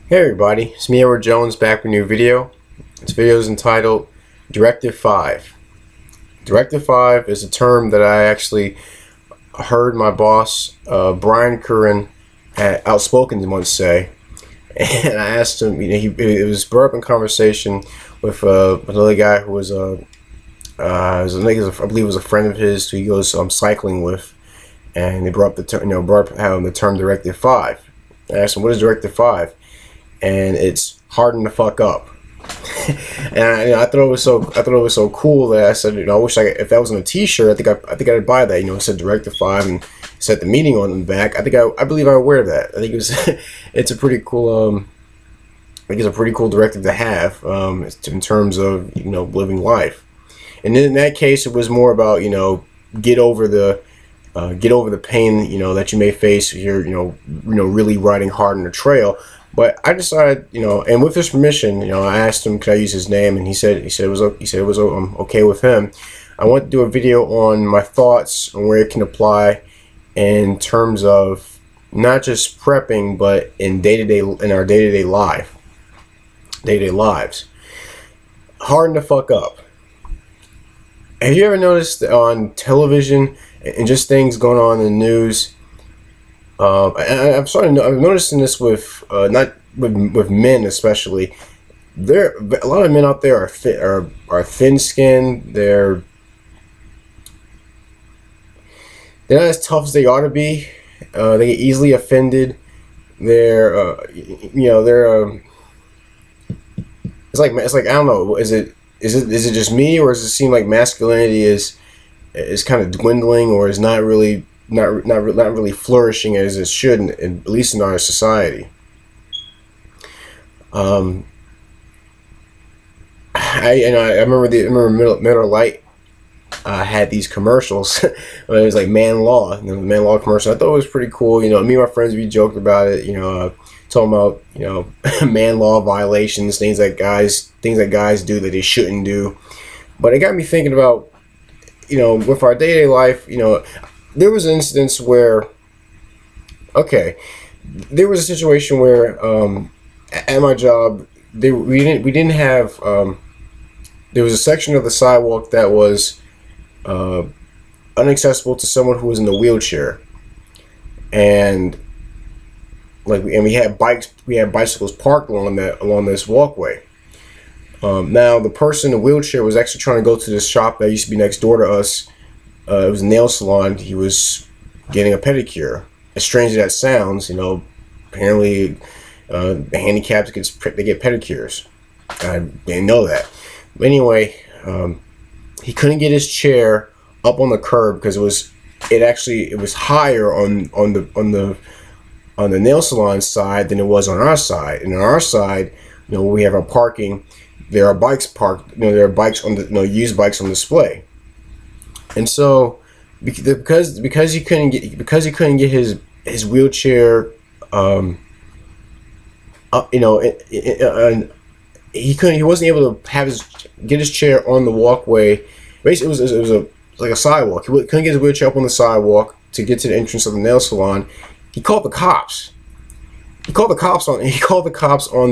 Hey everybody, it's me Edward Jones back with a new video. This video is entitled Directive 5. Directive 5 is a term that I actually heard my boss, Brian Curran, at Outspoken once say. And I asked him, it was brought up in conversation with another guy who was, I believe it was a friend of his who he goes cycling with. And they brought up the term, the term Directive 5. I asked him, what is Directive 5? And it's harden the fuck up. And I thought it was so cool that I said, I wish if that was on a T-shirt, I think I'd buy that. It said Directive 5 and set the meaning on the back. I believe I would wear that. I think it's a pretty cool I think it's a pretty cool directive to have in terms of living life. And in that case, it was more about get over the pain that you may face if you're really riding hard on the trail. But I decided, and with his permission, I asked him, could I use his name, and he said it was okay with him. I want to do a video on my thoughts on where it can apply in terms of not just prepping, but in our day-to-day lives. Harden the fuck up. Have you ever noticed on television and just things going on in the news? I'm noticing this with not with men especially. A lot of men out there are thin-skinned. They're not as tough as they ought to be. They get easily offended. They're it's like I don't know. Is it just me, or does it seem like masculinity is kind of dwindling, or is not really flourishing as it should, at least in our society? I remember Miller Lite had these commercials. It was like Man Law, the Man Law commercial. I thought it was pretty cool. Me and my friends, we joked about it. Talking about man law violations, things that guys do that they shouldn't do. But it got me thinking about with our day-to-day life. There was an instance where, there was a situation where at my job we didn't have there was a section of the sidewalk that was inaccessible to someone who was in a wheelchair, and we had bicycles parked along this walkway. Now the person in the wheelchair was actually trying to go to this shop that used to be next door to us. It was a nail salon. He was getting a pedicure. As strange as that sounds, apparently the handicapped they get pedicures. I didn't know that. But anyway, he couldn't get his chair up on the curb because it was higher on the nail salon side than it was on our side. And on our side, where we have our parking, there are bikes parked. There are bikes on the used bikes on display. And so, because he couldn't get his wheelchair, he wasn't able to get his chair on the walkway. Basically, it was like a sidewalk. He couldn't get his wheelchair up on the sidewalk to get to the entrance of the nail salon. He called the cops. He called the cops on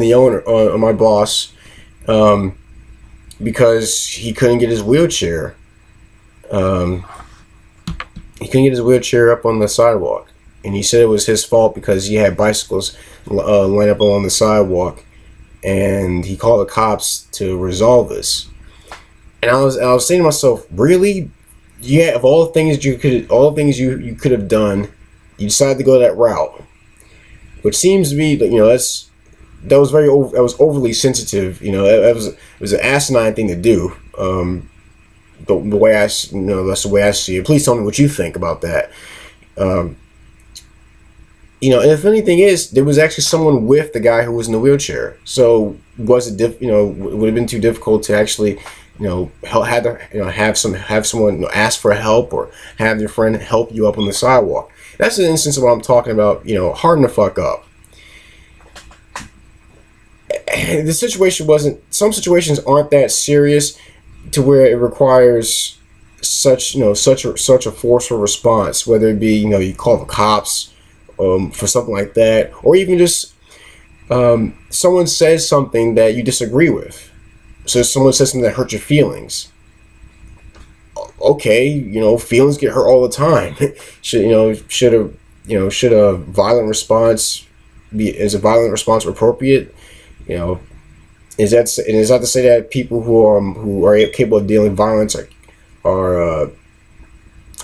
the owner, on my boss, because he couldn't get his wheelchair. He couldn't get his wheelchair up on the sidewalk, and he said it was his fault because he had bicycles lined up along the sidewalk, and he called the cops to resolve this. And I was saying to myself, really? Yeah, of all the things you could have done, you decided to go that route, which seems to be that was overly sensitive. It was an asinine thing to do. The way that's the way I see it. Please tell me what you think about that. And if anything there was actually someone with the guy who was in the wheelchair. So was it would have been too difficult to actually have someone ask for help, or have your friend help you up on the sidewalk? That's an instance of what I'm talking about. Harden the fuck up. The situation some situations aren't that serious to where it requires such a forceful response, whether it be you call the cops for something like that, or even just someone says something that you disagree with. So someone says something that hurts your feelings. Okay, feelings get hurt all the time. Should a violent response is a violent response appropriate? Is that to say that people who are capable of dealing with violence are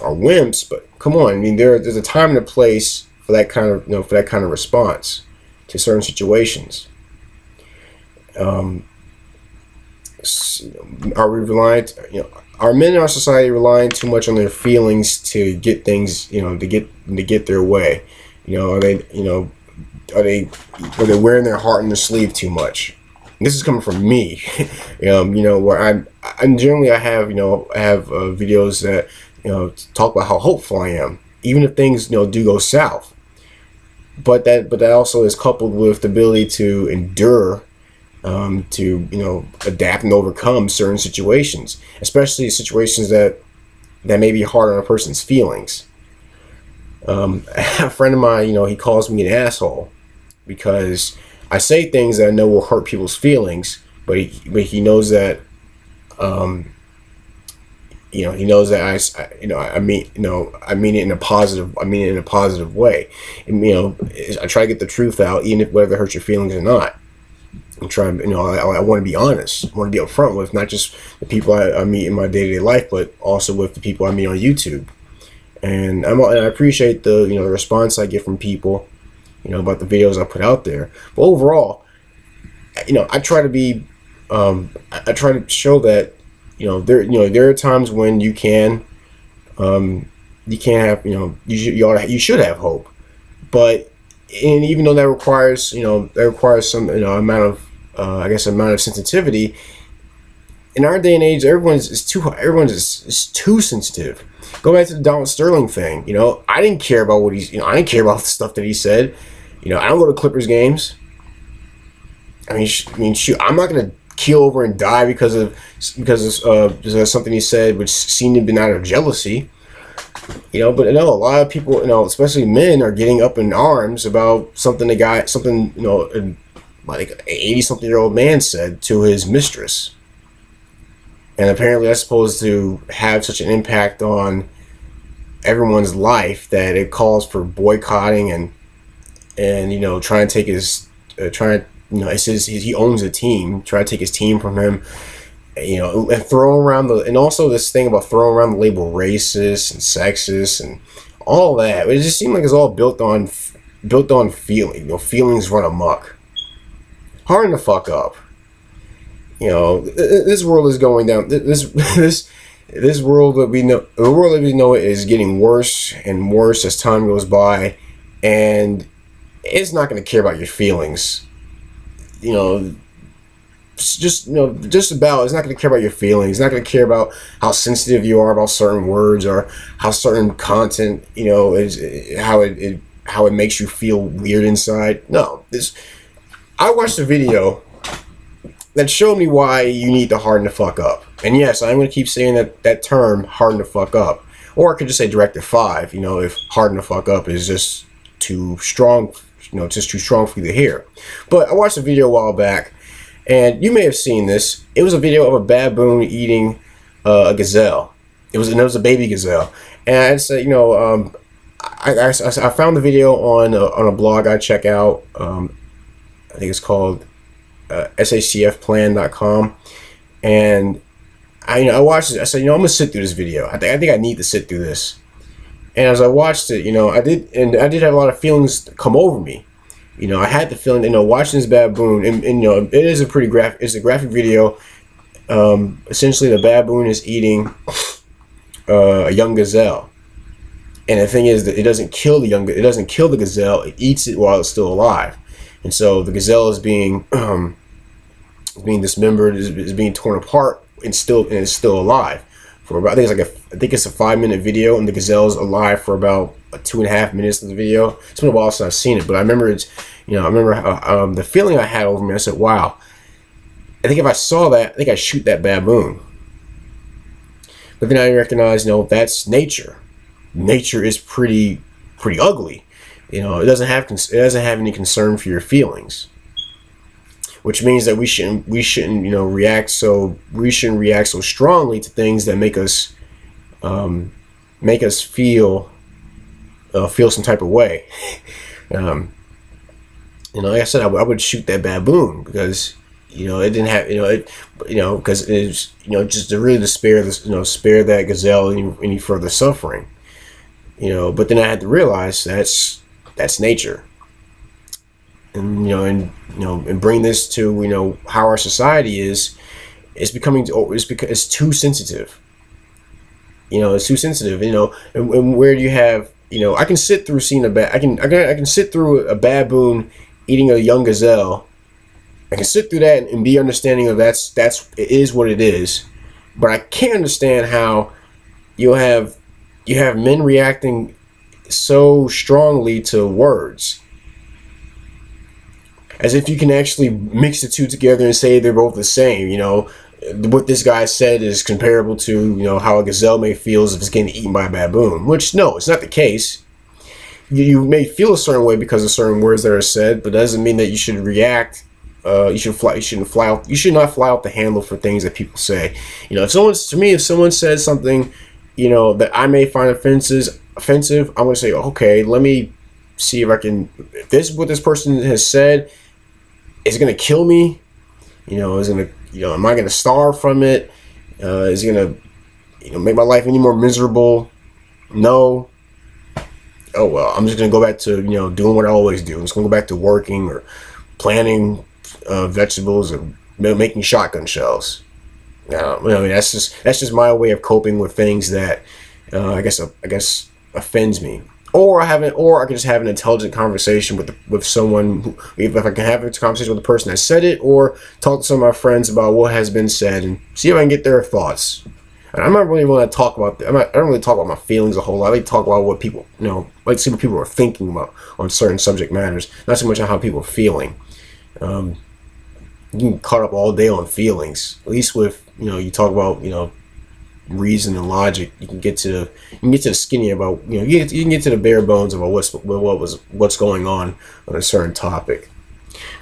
wimps? But come on, I mean, there's a time and a place for that kind of response to certain situations. Are we reliant? Are men in our society relying too much on their feelings to get things? To get their way. Are they wearing their heart on their sleeve too much? And this is coming from me. Where I'm generally I have videos that talk about how hopeful I am, even if things do go south. But that also is coupled with the ability to endure, to adapt and overcome certain situations, especially situations that may be hard on a person's feelings. A friend of mine, he calls me an asshole because I say things that I know will hurt people's feelings, but he knows that he knows that I mean it in a positive way. And, I try to get the truth out, even if whether it hurts your feelings or not. I'm trying, I want to be honest. I want to be upfront with not just the people I meet in my day-to-day life, but also with the people I meet on YouTube. And I appreciate the the response I get from people, about the videos I put out there. But overall, I try to be, I try to show that there are times when you can have you should have hope, but even though that requires some amount of amount of sensitivity. In our day and age, everyone is too sensitive. Go back to the Donald Sterling thing. I didn't care about what he's. I didn't care about the stuff that he said. I don't go to Clippers games. I mean, shoot, I'm not gonna keel over and die because of something he said, which seemed to have been out of jealousy. But a lot of people, especially men, are getting up in arms about something like an 80-something-year-old man said to his mistress. And apparently that's supposed to have such an impact on everyone's life that it calls for boycotting and trying to take his he owns a team, try to take his team from him, and throw around and also this thing about throwing around the label racist and sexist and all that. It just seemed like it's all built on feeling. Feelings run amok. Hard to fuck up. This world is going down. This world that we know, the world that we know, is getting worse and worse as time goes by, and it's not going to care about your feelings. It's not going to care about your feelings. It's not going to care about how sensitive you are about certain words or how certain content, is how it makes you feel weird inside. No, I watched a video that showed me why you need to harden the fuck up. And yes, I'm going to keep saying that term, harden the fuck up. Or I could just say Directive 5, if harden the fuck up is just too strong, just too strong for you to hear. But I watched a video a while back, and you may have seen this. It was a video of a baboon eating a gazelle. It was a baby gazelle. And I said, I found the video on a blog I check out. I think it's called sacfplan.com, and I watched it. I said, I'm gonna sit through this video. I think I need to sit through this. And as I watched it, I did have a lot of feelings come over me. I had the feeling, watching this baboon, and it is it's a graphic video. Essentially, the baboon is eating a young gazelle, and the thing is that it doesn't kill the gazelle. It eats it while it's still alive. And so the gazelle is being dismembered, is being torn apart, and is still alive for about, I think it's a 5-minute video, and the gazelle is alive for about 2.5 minutes of the video. It's been a while since I've seen it, but I remember the feeling I had over me. I said, "Wow, I think if I saw that, I think I'd shoot that baboon." But then I recognized, that's nature. Nature is pretty ugly. It doesn't have any concern for your feelings. which means that we shouldn't react so strongly to things that make us feel some type of way. Like I said, I would shoot that baboon because it didn't have because it was just to really spare spare that gazelle any further suffering. But then I had to realize that's nature. And bring this to how our society it's too sensitive. It's too sensitive. And where do you have I can sit through seeing I can sit through a baboon eating a young gazelle. I can sit through that and be understanding of it is what it is. But I can't understand how you have men reacting so strongly to words, as if you can actually mix the two together and say they're both the same. What this guy said is comparable to how a gazelle may feel if it's getting eaten by a baboon, which no, it's not the case. You may feel a certain way because of certain words that are said, but that doesn't mean that you should react. You should not fly out the handle for things that people say. If someone says something that I may find offensive, I'm going to say, okay, let me see if I can. If what this person has said is going to kill me, is going to, am I going to starve from it? Is it going to, make my life any more miserable? No. Oh well, I'm just going to go back to doing what I always do. I'm just going to go back to working or planting vegetables or making shotgun shells. That's just my way of coping with things that I guess offends me. Or I can just have an intelligent conversation with someone if I can have a conversation with the person that said it, or talk to some of my friends about what has been said and see if I can get their thoughts. And I'm not really want to talk about I don't really talk about my feelings a whole lot. I like to talk about what people like to see what people are thinking about on certain subject matters, not so much on how people are feeling. You can get caught up all day on feelings. At least with you talk about reason and logic, you can get to the skinny about you can get to the bare bones about what's going on a certain topic.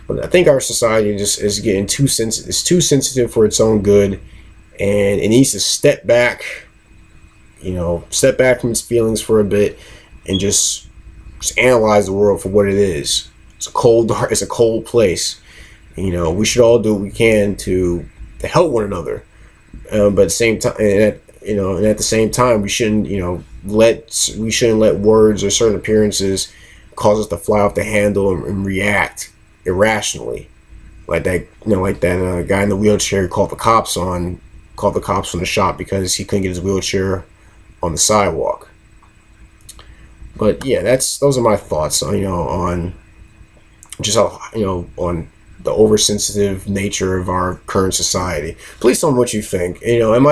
But I think our society is getting too sensitive. It's too sensitive for its own good, and it needs to step back from its feelings for a bit and just analyze the world for what it is. It's a cold place. We should all do what we can to help one another. But at the same time, and at the same time, we shouldn't let words or certain appearances cause us to fly off the handle and react irrationally, like that guy in the wheelchair called the cops from the shop because he couldn't get his wheelchair on the sidewalk. But yeah, those are my thoughts on just how on the oversensitive nature of our current society. Please tell me what you think. Am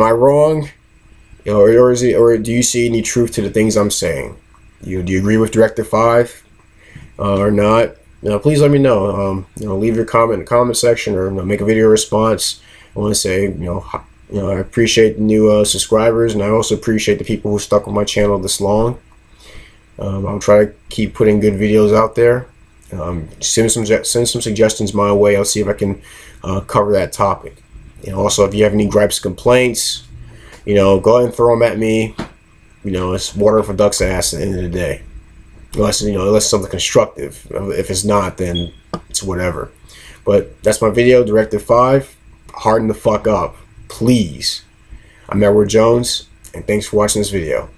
I wrong? Or do you see any truth to the things I'm saying? Do you agree with Directive 5 or not? Please let me know. Leave your comment in the comment section or make a video response. I want to say, I appreciate the new subscribers, and I also appreciate the people who stuck with my channel this long. I'll try to keep putting good videos out there. Send some suggestions my way. I'll see if I can cover that topic. Also, if you have any gripes, complaints, go ahead and throw them at me. It's water for duck's ass at the end of the day. Unless something constructive. If it's not, then it's whatever. But that's my video, Directive 5. Harden the fuck up, please. I'm Edward Jones, and thanks for watching this video.